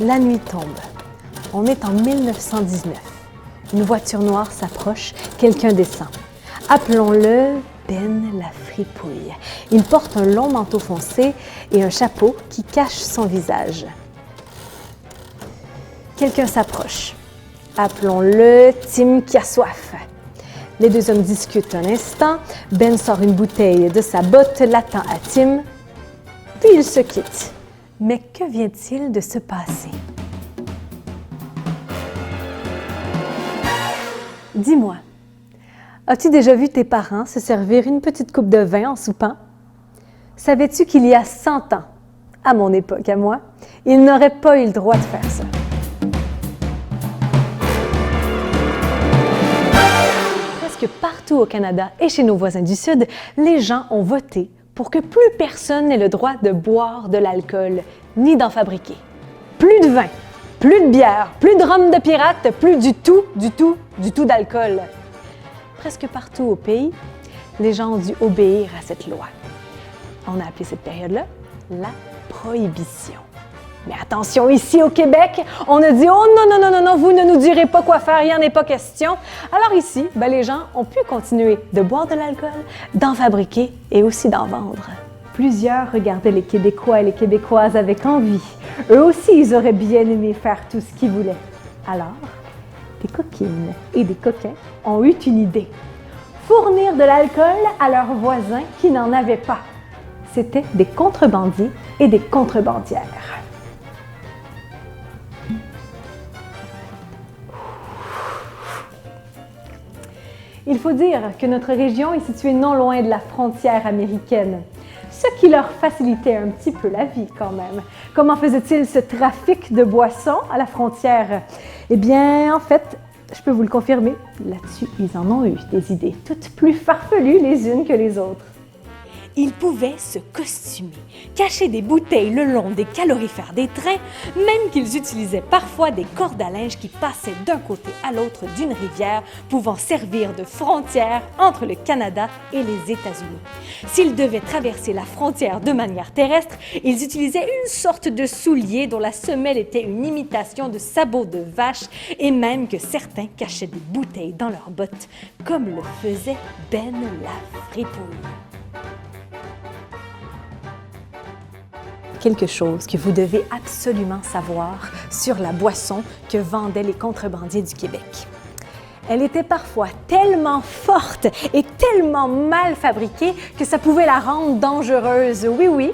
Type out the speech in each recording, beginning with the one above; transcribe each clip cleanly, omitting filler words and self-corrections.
La nuit tombe. On est en 1919. Une voiture noire s'approche, quelqu'un descend. Appelons-le Ben la fripouille. Il porte un long manteau foncé et un chapeau qui cache son visage. Quelqu'un s'approche. Appelons-le Tim qui a soif. Les deux hommes discutent un instant. Ben sort une bouteille de sa botte, l'attend à Tim, puis ils se quittent. Mais que vient-il de se passer? Dis-moi, as-tu déjà vu tes parents se servir une petite coupe de vin en soupant? Savais-tu qu'il y a 100 ans, à mon époque, à moi, ils n'auraient pas eu le droit de faire ça? Presque partout au Canada et chez nos voisins du Sud, les gens ont voté pour que plus personne n'ait le droit de boire de l'alcool, ni d'en fabriquer. Plus de vin, plus de bière, plus de rhum de pirate, plus du tout d'alcool. Presque partout au pays, les gens ont dû obéir à cette loi. On a appelé cette période-là la prohibition. Mais attention, ici au Québec, on a dit « Oh non, vous ne nous direz pas quoi faire, il n'y en est pas question ». Alors ici, les gens ont pu continuer de boire de l'alcool, d'en fabriquer et aussi d'en vendre. Plusieurs regardaient les Québécois et les Québécoises avec envie. Eux aussi, ils auraient bien aimé faire tout ce qu'ils voulaient. Alors, des coquines et des coquins ont eu une idée. Fournir de l'alcool à leurs voisins qui n'en avaient pas. C'étaient des contrebandiers et des contrebandières. Il faut dire que notre région est située non loin de la frontière américaine, ce qui leur facilitait un petit peu la vie quand même. Comment faisaient-ils ce trafic de boissons à la frontière? Eh bien, en fait, je peux vous le confirmer, là-dessus, ils en ont eu des idées toutes plus farfelues les unes que les autres. Ils pouvaient se costumer, cacher des bouteilles le long des calorifères des trains, même qu'ils utilisaient parfois des cordes à linge qui passaient d'un côté à l'autre d'une rivière, pouvant servir de frontière entre le Canada et les États-Unis. S'ils devaient traverser la frontière de manière terrestre, ils utilisaient une sorte de soulier dont la semelle était une imitation de sabots de vache et même que certains cachaient des bouteilles dans leurs bottes, comme le faisait Ben la fripouille. Quelque chose que vous devez absolument savoir sur la boisson que vendaient les contrebandiers du Québec. Elle était parfois tellement forte et tellement mal fabriquée que ça pouvait la rendre dangereuse. Oui,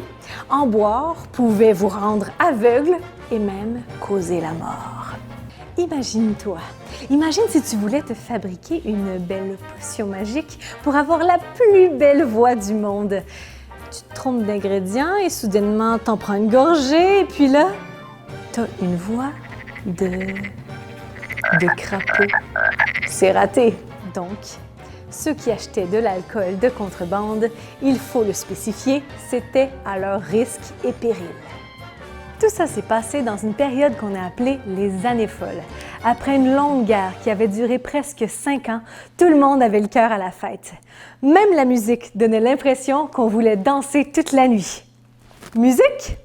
en boire pouvait vous rendre aveugle et même causer la mort. Imagine-toi, imagine si tu voulais te fabriquer une belle potion magique pour avoir la plus belle voix du monde. Tu te trompes d'ingrédients et soudainement, t'en prends une gorgée et puis là, t'as une voix de crapaud. C'est raté. Donc, ceux qui achetaient de l'alcool de contrebande, il faut le spécifier, c'était à leur risque et péril. Tout ça s'est passé dans une période qu'on a appelée les années folles. Après une longue guerre qui avait duré presque 5 ans, tout le monde avait le cœur à la fête. Même la musique donnait l'impression qu'on voulait danser toute la nuit. Musique?